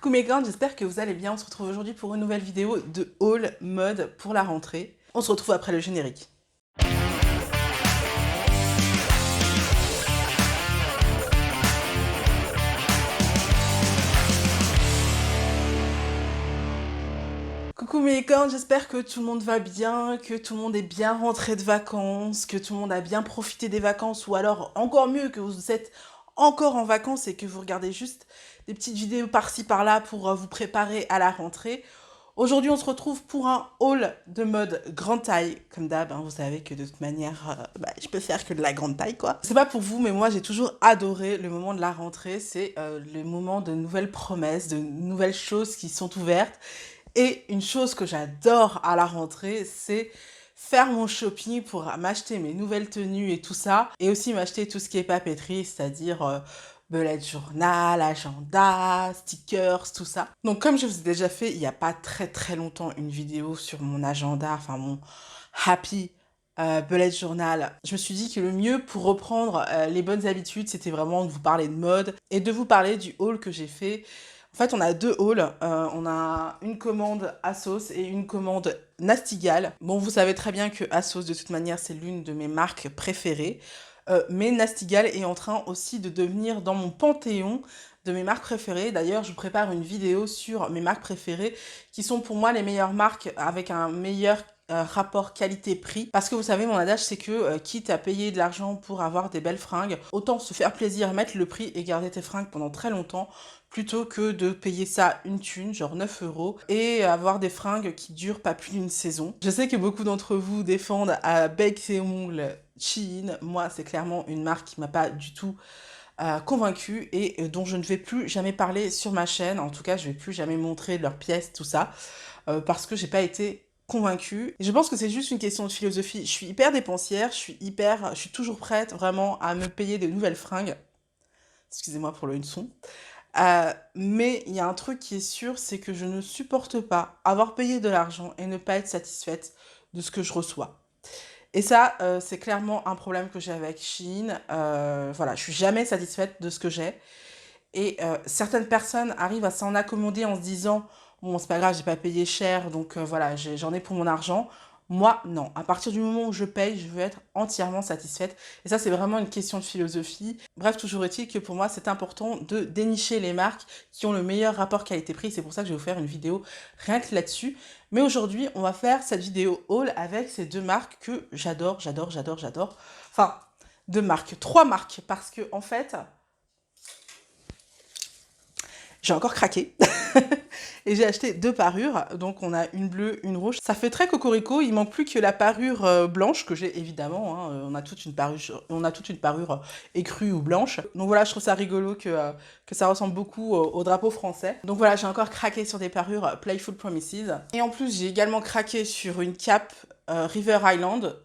Coucou mes glandes, j'espère que vous allez bien. On se retrouve aujourd'hui pour une nouvelle vidéo de haul mode pour la rentrée. On se retrouve après le générique. Coucou mes cornes, j'espère que tout le monde va bien, que tout le monde est bien rentré de vacances, que tout le monde a bien profité des vacances, ou alors encore mieux que vous êtes encore en vacances et que vous regardez juste des petites vidéos par-ci par-là pour vous préparer à la rentrée. Aujourd'hui, on se retrouve pour un haul de mode grande taille. Comme d'hab, hein, vous savez que de toute manière, je peux faire que de la grande taille, quoi. C'est pas pour vous, mais moi, j'ai toujours adoré le moment de la rentrée. C'est le moment de nouvelles promesses, de nouvelles choses qui sont ouvertes. Et une chose que j'adore à la rentrée, c'est faire mon shopping pour m'acheter mes nouvelles tenues et tout ça. Et aussi m'acheter tout ce qui est papeterie, c'est-à-dire bullet journal, agenda, stickers, tout ça. Donc comme je vous ai déjà fait il n'y a pas très longtemps une vidéo sur mon agenda, enfin mon happy bullet journal, je me suis dit que le mieux pour reprendre les bonnes habitudes, c'était vraiment de vous parler de mode et de vous parler du haul que j'ai fait. En fait, on a deux hauls. On a une commande ASOS et une commande Nastigal. Bon, vous savez très bien que ASOS, de toute manière, c'est l'une de mes marques préférées. Mais Nastigal est en train aussi de devenir dans mon panthéon de mes marques préférées. D'ailleurs, je vous prépare une vidéo sur mes marques préférées qui sont pour moi les meilleures marques avec un meilleur rapport qualité-prix. Parce que vous savez, mon adage, c'est que quitte à payer de l'argent pour avoir des belles fringues, autant se faire plaisir, mettre le prix et garder tes fringues pendant très longtemps, plutôt que de payer ça une thune, genre 9 € et avoir des fringues qui durent pas plus d'une saison. Je sais que beaucoup d'entre vous défendent à bec et ongles Shein. Moi, c'est clairement une marque qui m'a pas du tout convaincue et dont je ne vais plus jamais parler sur ma chaîne. En tout cas, je vais plus jamais montrer leurs pièces, tout ça, parce que j'ai pas été convaincue. Et je pense que c'est juste une question de philosophie. Je suis hyper dépensière, je suis toujours prête vraiment à me payer de nouvelles fringues. Excusez-moi pour le son. Mais il y a un truc qui est sûr, c'est que je ne supporte pas avoir payé de l'argent et ne pas être satisfaite de ce que je reçois. Et ça, c'est clairement un problème que j'ai avec Shein. Voilà, je suis jamais satisfaite de ce que j'ai. Et certaines personnes arrivent à s'en accommoder en se disant « Bon, c'est pas grave, j'ai pas payé cher, donc voilà, j'en ai pour mon argent ». Moi, non. À partir du moment où je paye, je veux être entièrement satisfaite. Et ça, c'est vraiment une question de philosophie. Bref, toujours est-il que pour moi, c'est important de dénicher les marques qui ont le meilleur rapport qualité-prix. C'est pour ça que je vais vous faire une vidéo rien que là-dessus. Mais aujourd'hui, on va faire cette vidéo haul avec ces deux marques que j'adore. Enfin, deux marques, trois marques. Parce que, en fait, j'ai encore craqué. Et j'ai acheté deux parures, donc on a une bleue, une rouge. Ça fait très cocorico, il manque plus que la parure blanche, que j'ai évidemment, hein. On a toute une parure écrue ou blanche. Donc voilà, je trouve ça rigolo que ça ressemble beaucoup au drapeau français. Donc voilà, j'ai encore craqué sur des parures Playful Promises. Et en plus, j'ai également craqué sur une cape River Island,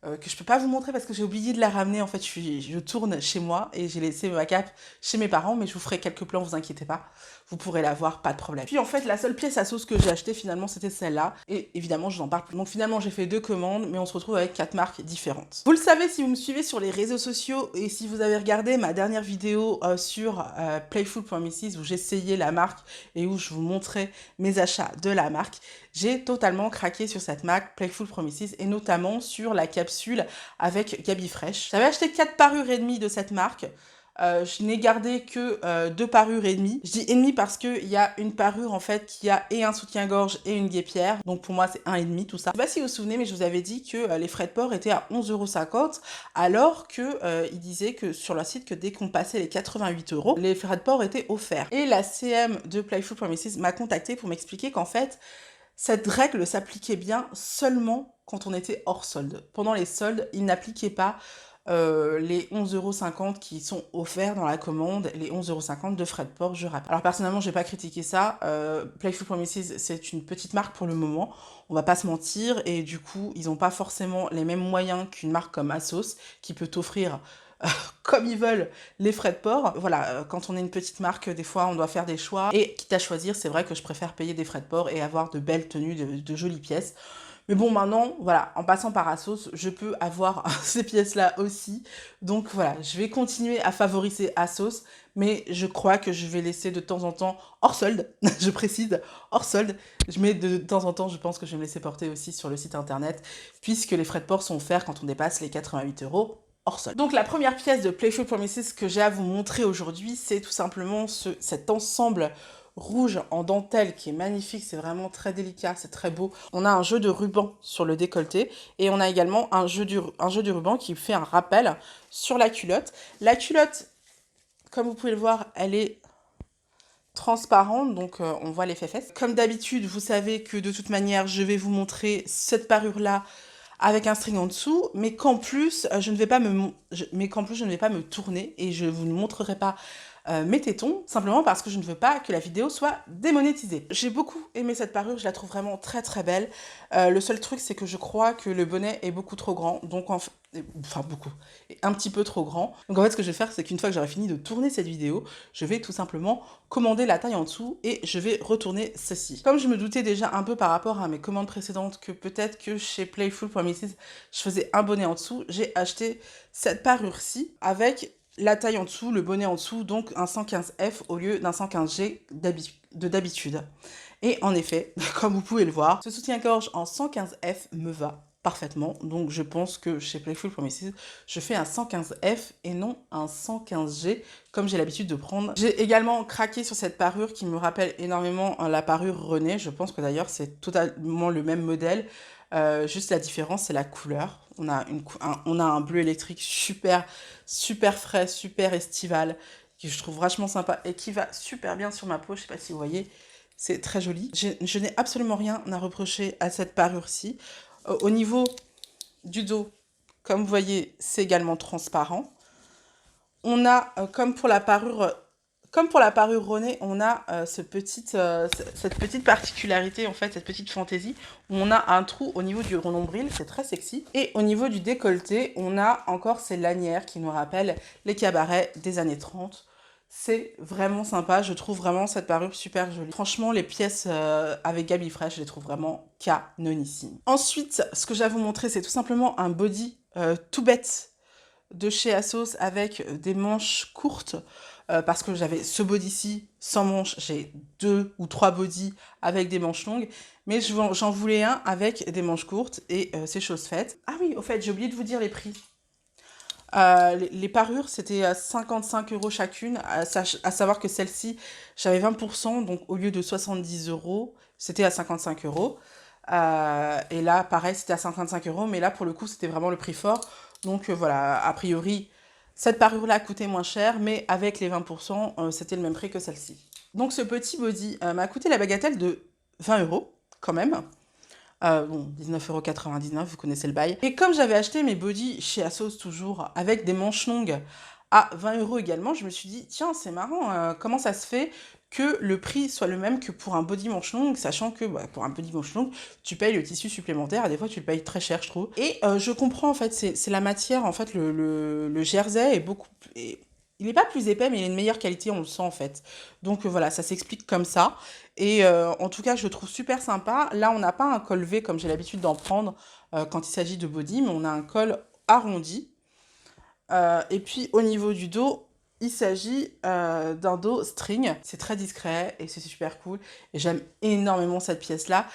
que je peux pas vous montrer parce que j'ai oublié de la ramener. En fait, je tourne chez moi et j'ai laissé ma cape chez mes parents, mais je vous ferai quelques plans, vous inquiétez pas. Vous pourrez la voir, pas de problème. Puis en fait, la seule pièce à sauce que j'ai achetée finalement, c'était celle-là. Et évidemment, je n'en parle plus. Donc finalement, j'ai fait deux commandes, mais on se retrouve avec 4 marques différentes. Vous le savez si vous me suivez sur les réseaux sociaux et si vous avez regardé ma dernière vidéo sur Playful Promises où j'essayais la marque et où je vous montrais mes achats de la marque. J'ai totalement craqué sur cette marque Playful Promises et notamment sur la capsule avec Gabi Fresh. J'avais acheté 4 parures et demie de cette marque. Je n'ai gardé que 2 parures et demie. Je dis et demi parce qu'il y a une parure en fait qui a et un soutien-gorge et une guêpière. Donc pour moi c'est 1,5 tout ça. Je sais pas si vous vous souvenez mais je vous avais dit que les frais de port étaient à 11,50 € alors que il disait que sur leur site que dès qu'on passait les 88 €, les frais de port étaient offerts. Et la CM de Playful Promises m'a contacté pour m'expliquer qu'en fait cette règle s'appliquait bien seulement quand on était hors solde. Pendant les soldes, ils n'appliquaient pas les 11,50 € qui sont offerts dans la commande, les 11,50 € de frais de port, je rappelle. Alors personnellement, j'ai pas critiqué ça. Playful Promises, c'est une petite marque pour le moment, on va pas se mentir, et du coup, ils ont pas forcément les mêmes moyens qu'une marque comme ASOS, qui peut t'offrir comme ils veulent les frais de port. Voilà, quand on est une petite marque, des fois on doit faire des choix. Et quitte à choisir, c'est vrai que je préfère payer des frais de port et avoir de belles tenues, de jolies pièces, Mais bon, maintenant, voilà, en passant par ASOS, je peux avoir ces pièces-là aussi. Donc voilà, je vais continuer à favoriser ASOS, mais je crois que je vais laisser de temps en temps, hors solde, je précise, hors solde, mais de temps en temps, je pense que je vais me laisser porter aussi sur le site internet, puisque les frais de port sont offerts quand on dépasse les 88 euros hors solde. Donc la première pièce de Playful Promises que j'ai à vous montrer aujourd'hui, c'est tout simplement cet ensemble rouge en dentelle qui est magnifique, c'est vraiment très délicat, c'est très beau. On a un jeu de ruban sur le décolleté et on a également un jeu du ruban qui fait un rappel sur la culotte. La culotte, comme vous pouvez le voir, elle est transparente, donc on voit l'effet fesses. Comme d'habitude, vous savez que de toute manière, je vais vous montrer cette parure-là avec un string en dessous, mais qu'en plus, je ne vais pas me tourner et je vous ne montrerai pas mes tétons, simplement parce que je ne veux pas que la vidéo soit démonétisée. J'ai beaucoup aimé cette parure, je la trouve vraiment très très belle. Le seul truc, c'est que je crois que le bonnet est beaucoup trop grand, donc enfin beaucoup, un petit peu trop grand. Donc en fait, ce que je vais faire, c'est qu'une fois que j'aurai fini de tourner cette vidéo, je vais tout simplement commander la taille en dessous et je vais retourner ceci. Comme je me doutais déjà un peu par rapport à mes commandes précédentes que peut-être que chez Playful Promises, je faisais un bonnet en dessous, j'ai acheté cette parure-ci avec la taille en dessous, le bonnet en dessous, donc un 115F au lieu d'un 115G d'habitude. Et en effet, comme vous pouvez le voir, ce soutien-gorge en 115F me va parfaitement. Donc je pense que chez Playful Promises, je fais un 115F et non un 115G comme j'ai l'habitude de prendre. J'ai également craqué sur cette parure qui me rappelle énormément la parure René. Je pense que d'ailleurs c'est totalement le même modèle. Juste la différence, c'est la couleur. On a un bleu électrique super frais, super estival, que je trouve vachement sympa et qui va super bien sur ma peau. Je sais pas si vous voyez, c'est très joli. Je n'ai absolument rien à reprocher à cette parure-ci. Au niveau du dos, comme vous voyez, c'est également transparent. On a, comme pour la parure René, on a cette petite particularité, en fait, cette petite fantaisie, où on a un trou au niveau du nombril, c'est très sexy. Et au niveau du décolleté, on a encore ces lanières qui nous rappellent les cabarets des années 30. C'est vraiment sympa, je trouve vraiment cette parure super jolie. Franchement, les pièces avec Gabi Fresh, je les trouve vraiment canonissimes. Ensuite, ce que j'ai à vous montrer, c'est tout simplement un body tout bête de chez ASOS avec des manches courtes parce que j'avais ce body-ci sans manches, j'ai 2 ou 3 bodys avec des manches longues, mais j'en voulais un avec des manches courtes et c'est chose faite. Ah oui, au fait, j'ai oublié de vous dire les prix. Les parures, c'était à 55 € chacune, à savoir que celle-ci, j'avais 20%, donc au lieu de 70 €, c'était à 55 €. Et là, pareil, c'était à 55 €, mais là, pour le coup, c'était vraiment le prix fort. Donc voilà, a priori, cette parure-là coûtait moins cher, mais avec les 20%, c'était le même prix que celle-ci. Donc ce petit body m'a coûté la bagatelle de 20 € quand même. Bon, 19,99 €, vous connaissez le bail. Et comme j'avais acheté mes bodys chez ASOS toujours, avec des manches longues à 20 € également, je me suis dit, tiens, c'est marrant, comment ça se fait que le prix soit le même que pour un body manche longue, sachant que pour un body manche longue, tu payes le tissu supplémentaire et des fois tu le payes très cher, je trouve. Et je comprends en fait, c'est la matière, en fait, le jersey est beaucoup... il n'est pas plus épais, mais il a une meilleure qualité, on le sent en fait. Donc voilà, ça s'explique comme ça. Et en tout cas, je le trouve super sympa. Là, on n'a pas un col V comme j'ai l'habitude d'en prendre quand il s'agit de body, mais on a un col arrondi. Et puis au niveau du dos, il s'agit d'un dos string. C'est très discret et c'est super cool. Et j'aime énormément cette pièce-là.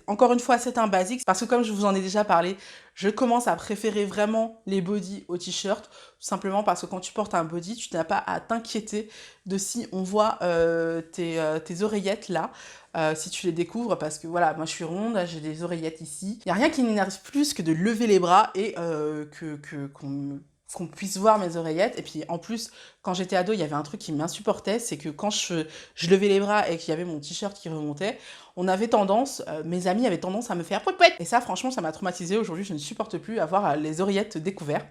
Encore une fois, c'est un basique parce que comme je vous en ai déjà parlé, je commence à préférer vraiment les bodys aux t-shirts. Tout simplement parce que quand tu portes un body, tu n'as pas à t'inquiéter de si on voit tes oreillettes là. Si tu les découvres, parce que voilà, moi je suis ronde, j'ai des oreillettes ici. Il n'y a rien qui m'énerve plus que de lever les bras et qu'on puisse voir mes oreillettes. Et puis en plus, quand j'étais ado, il y avait un truc qui m'insupportait, c'est que quand je levais les bras et qu'il y avait mon t-shirt qui remontait, mes amis avaient tendance à me faire pouet pouet. Et ça, franchement, ça m'a traumatisée. Aujourd'hui, je ne supporte plus avoir les oreillettes découvertes.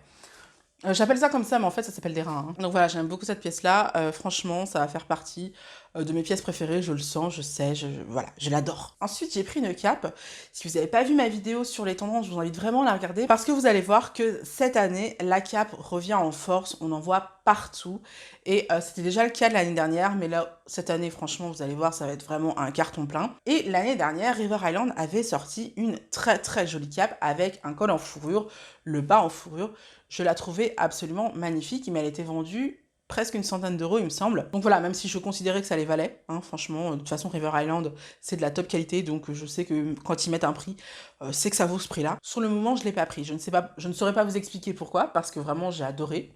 J'appelle ça comme ça, mais en fait, ça s'appelle des reins, hein. Donc voilà, j'aime beaucoup cette pièce-là. Franchement, ça va faire partie de mes pièces préférées. Je le sens, je sais, voilà, je l'adore. Ensuite, j'ai pris une cape. Si vous n'avez pas vu ma vidéo sur les tendances, je vous invite vraiment à la regarder parce que vous allez voir que cette année, la cape revient en force. On en voit partout. Et c'était déjà le cas de l'année dernière, mais là, cette année, franchement, vous allez voir, ça va être vraiment un carton plein. Et l'année dernière, River Island avait sorti une très très jolie cape avec un col en fourrure, le bas en fourrure. Je la trouvais absolument magnifique, mais elle était vendue presque une centaine d'euros, il me semble. Donc voilà, même si je considérais que ça les valait, hein, franchement, de toute façon, River Island, c'est de la top qualité, donc je sais que quand ils mettent un prix, c'est que ça vaut ce prix-là. Sur le moment, je ne l'ai pas pris. Je ne saurais pas vous expliquer pourquoi, parce que vraiment, j'ai adoré.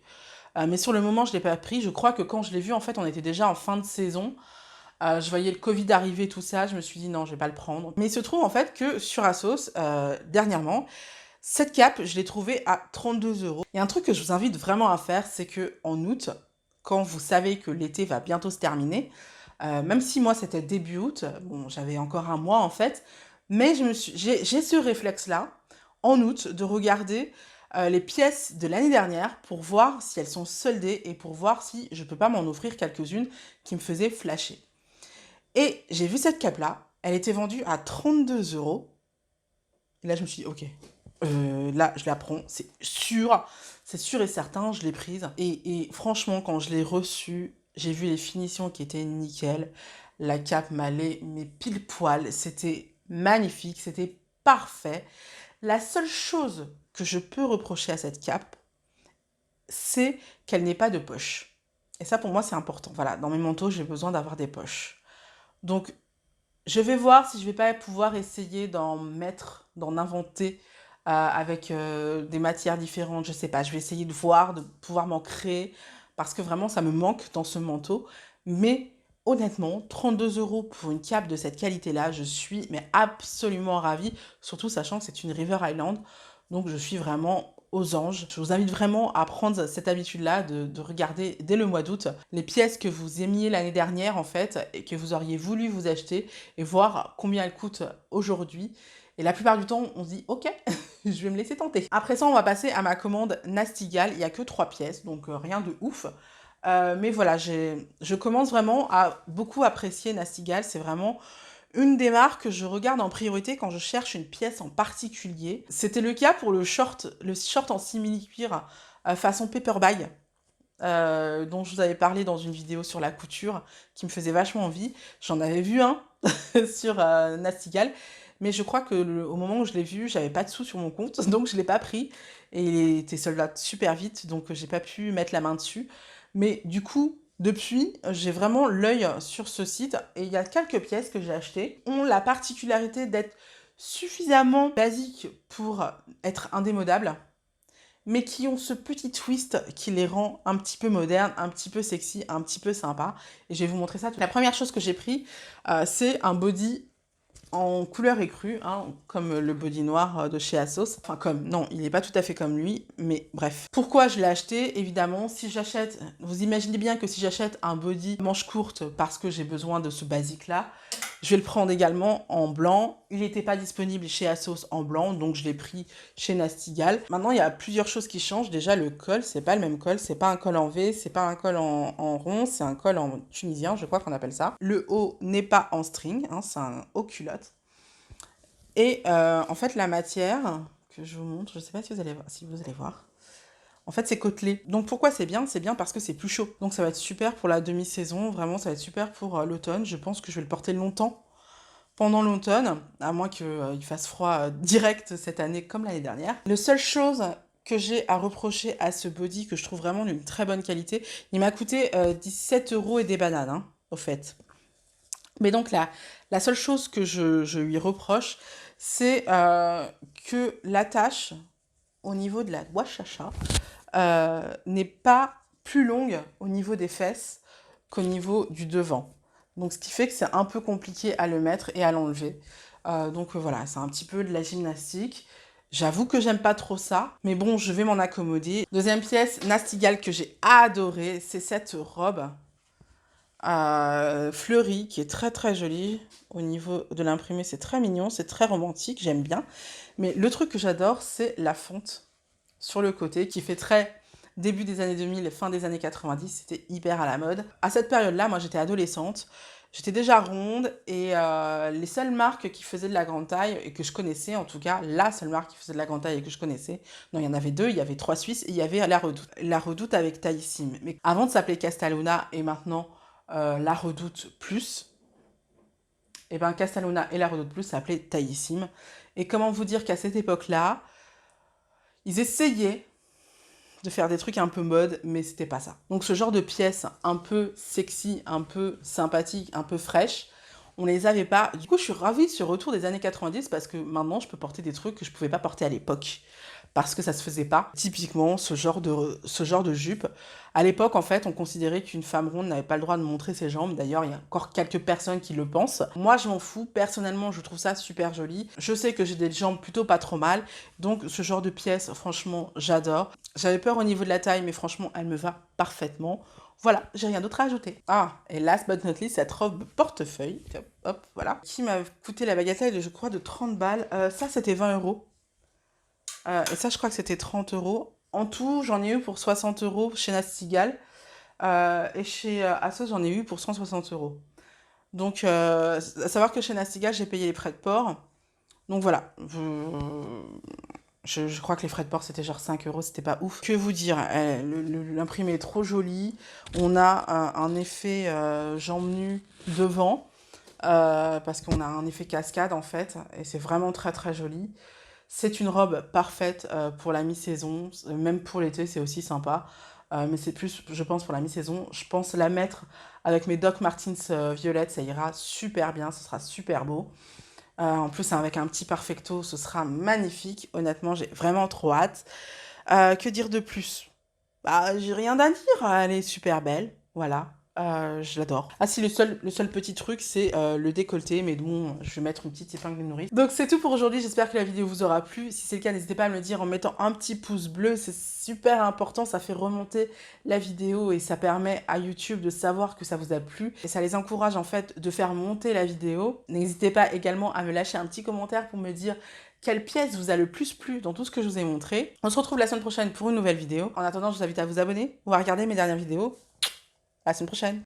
Mais sur le moment, je ne l'ai pas pris. Je crois que quand je l'ai vu, en fait, on était déjà en fin de saison. Je voyais le Covid arriver, tout ça. Je me suis dit non, je vais pas le prendre. Mais il se trouve en fait que sur Asos, dernièrement, cette cape, je l'ai trouvée à 32 euros. Et un truc que je vous invite vraiment à faire, c'est que en août, quand vous savez que l'été va bientôt se terminer, même si moi c'était début août, bon, j'avais encore un mois en fait, mais j'ai ce réflexe-là, en août, de regarder les pièces de l'année dernière pour voir si elles sont soldées et pour voir si je peux pas m'en offrir quelques-unes qui me faisaient flasher. Et j'ai vu cette cape-là, elle était vendue à 32 euros. Et là, je me suis dit, ok, là, je la prends, c'est sûr et certain, je l'ai prise. Et franchement, quand je l'ai reçue, j'ai vu les finitions qui étaient nickel. La cape m'allait, mais pile poil, c'était magnifique, c'était parfait. La seule chose que je peux reprocher à cette cape, c'est qu'elle n'ait pas de poche. Et ça, pour moi, c'est important. Voilà, dans mes manteaux, j'ai besoin d'avoir des poches. Donc, je vais voir si je vais pas pouvoir essayer d'en inventer avec des matières différentes, je sais pas. Je vais essayer de voir, de pouvoir m'en créer parce que vraiment ça me manque dans ce manteau. Mais honnêtement, 32 euros pour une cape de cette qualité-là, je suis mais absolument ravie, surtout sachant que c'est une River Island. Donc je suis vraiment aux anges. Je vous invite vraiment à prendre cette habitude-là de regarder dès le mois d'août les pièces que vous aimiez l'année dernière en fait et que vous auriez voulu vous acheter et voir combien elles coûtent aujourd'hui. Et la plupart du temps, on se dit ok, je vais me laisser tenter. Après ça, on va passer à ma commande Nastigal. Il n'y a que 3 pièces, donc rien de ouf. Mais voilà, je commence vraiment à beaucoup apprécier Nastigal. C'est vraiment une des marques que je regarde en priorité quand je cherche une pièce en particulier. C'était le cas pour le short en simili-cuir façon paper bag. Dont je vous avais parlé dans une vidéo sur la couture qui me faisait vachement envie. J'en avais vu un sur Nastigal, mais je crois que au moment où je l'ai vu, j'avais pas de sous sur mon compte, donc je l'ai pas pris et il était sold out super vite, donc j'ai pas pu mettre la main dessus. Mais du coup, depuis, j'ai vraiment l'œil sur ce site et il y a quelques pièces que j'ai achetées ont la particularité d'être suffisamment basiques pour être indémodables mais qui ont ce petit twist qui les rend un petit peu modernes, un petit peu sexy, un petit peu sympa. Et je vais vous montrer ça. La première chose que j'ai pris, c'est un body en couleur écrue, hein, comme le body noir de chez Asos. Enfin comme, non, il n'est pas tout à fait comme lui, mais bref. Pourquoi je l'ai acheté? Évidemment, si j'achète, vous imaginez bien que si j'achète un body manche courte parce que j'ai besoin de ce basique-là, je vais le prendre également en blanc. Il n'était pas disponible chez Asos en blanc, donc je l'ai pris chez Nastigal. Maintenant, il y a plusieurs choses qui changent. Déjà, le col, c'est pas le même col. C'est pas un col en V, c'est pas un col en rond, c'est un col en tunisien, je crois qu'on appelle ça. Le haut n'est pas en string, hein, c'est un haut culotte. Et en fait, la matière que je vous montre, je sais pas si vous allez voir. En fait, c'est côtelé. Donc pourquoi c'est bien? C'est bien parce que c'est plus chaud. Donc ça va être super pour la demi-saison. Vraiment, ça va être super pour l'automne. Je pense que je vais le porter longtemps pendant l'automne, à moins qu'il fasse froid direct cette année comme l'année dernière. La seule chose que j'ai à reprocher à ce body, que je trouve vraiment d'une très bonne qualité, il m'a coûté 17 euros et des bananes, hein, au fait. Mais donc la seule chose que je lui reproche, c'est que l'attache au niveau de la wachacha n'est pas plus longue au niveau des fesses qu'au niveau du devant. Donc ce qui fait que c'est un peu compliqué à le mettre et à l'enlever. Donc voilà, c'est un petit peu de la gymnastique. J'avoue que j'aime pas trop ça, mais bon, je vais m'en accommoder. Deuxième pièce, Nastigal, que j'ai adoré, c'est cette robe fleurie qui est très très jolie. Au niveau de l'imprimé, c'est très mignon, c'est très romantique, j'aime bien. Mais le truc que j'adore, c'est la fonte sur le côté qui fait très début des années 2000, fin des années 90, c'était hyper à la mode. À cette période-là, moi j'étais adolescente, j'étais déjà ronde et les seules marques qui faisaient de la grande taille et que je connaissais, en tout cas, la seule marque qui faisait de la grande taille et que je connaissais, non, il y en avait deux, il y avait Trois Suisses et il y avait La Redoute. La Redoute avec Taïsim. Mais avant de s'appeler Castaluna et maintenant La Redoute Plus, et ben Castaluna et La Redoute Plus s'appelaient Taïsim. Et comment vous dire qu'à cette époque-là, ils essayaient de faire des trucs un peu mode, mais c'était pas ça. Donc ce genre de pièces un peu sexy, un peu sympathique, un peu fraîche, on les avait pas. Du coup, je suis ravie de ce retour des années 90 parce que maintenant, je peux porter des trucs que je pouvais pas porter à l'époque. Parce que ça se faisait pas. Typiquement, ce genre de jupe. À l'époque, en fait, on considérait qu'une femme ronde n'avait pas le droit de montrer ses jambes. D'ailleurs, il y a encore quelques personnes qui le pensent. Moi, je m'en fous. Personnellement, je trouve ça super joli. Je sais que j'ai des jambes plutôt pas trop mal. Donc, ce genre de pièce, franchement, j'adore. J'avais peur au niveau de la taille, mais franchement, elle me va parfaitement. Voilà, j'ai rien d'autre à ajouter. Ah, et last but not least, cette robe portefeuille. Hop, voilà. Qui m'a coûté la bagatelle, je crois, de 30 balles. Ça, c'était 20 euros. Et ça, je crois que c'était 30 euros. En tout, j'en ai eu pour 60 euros chez Nastigal. Et chez Asos, j'en ai eu pour 160 euros. Donc, à savoir que chez Nastigal, j'ai payé les frais de port. Donc voilà. Je crois que les frais de port, c'était genre 5 euros. C'était pas ouf. Que vous dire, l'imprimé est trop joli. On a un effet jambes nues devant. Parce qu'on a un effet cascade, en fait. Et c'est vraiment très, très joli. C'est une robe parfaite pour la mi-saison, même pour l'été, c'est aussi sympa. Mais c'est plus, je pense, pour la mi-saison. Je pense la mettre avec mes Doc Martens violettes, ça ira super bien, ce sera super beau. En plus, avec un petit perfecto, ce sera magnifique. Honnêtement, j'ai vraiment trop hâte. Que dire de plus? Bah, j'ai rien à dire, elle est super belle, voilà. Je l'adore. Ah si, le seul petit truc, c'est le décolleté, mais bon, je vais mettre une petite épingle de nourrice. Donc c'est tout pour aujourd'hui, j'espère que la vidéo vous aura plu. Si c'est le cas, n'hésitez pas à me le dire en mettant un petit pouce bleu, c'est super important, ça fait remonter la vidéo et ça permet à YouTube de savoir que ça vous a plu. Et ça les encourage en fait de faire monter la vidéo. N'hésitez pas également à me lâcher un petit commentaire pour me dire quelle pièce vous a le plus plu dans tout ce que je vous ai montré. On se retrouve la semaine prochaine pour une nouvelle vidéo. En attendant, je vous invite à vous abonner ou à regarder mes dernières vidéos. À la semaine prochaine.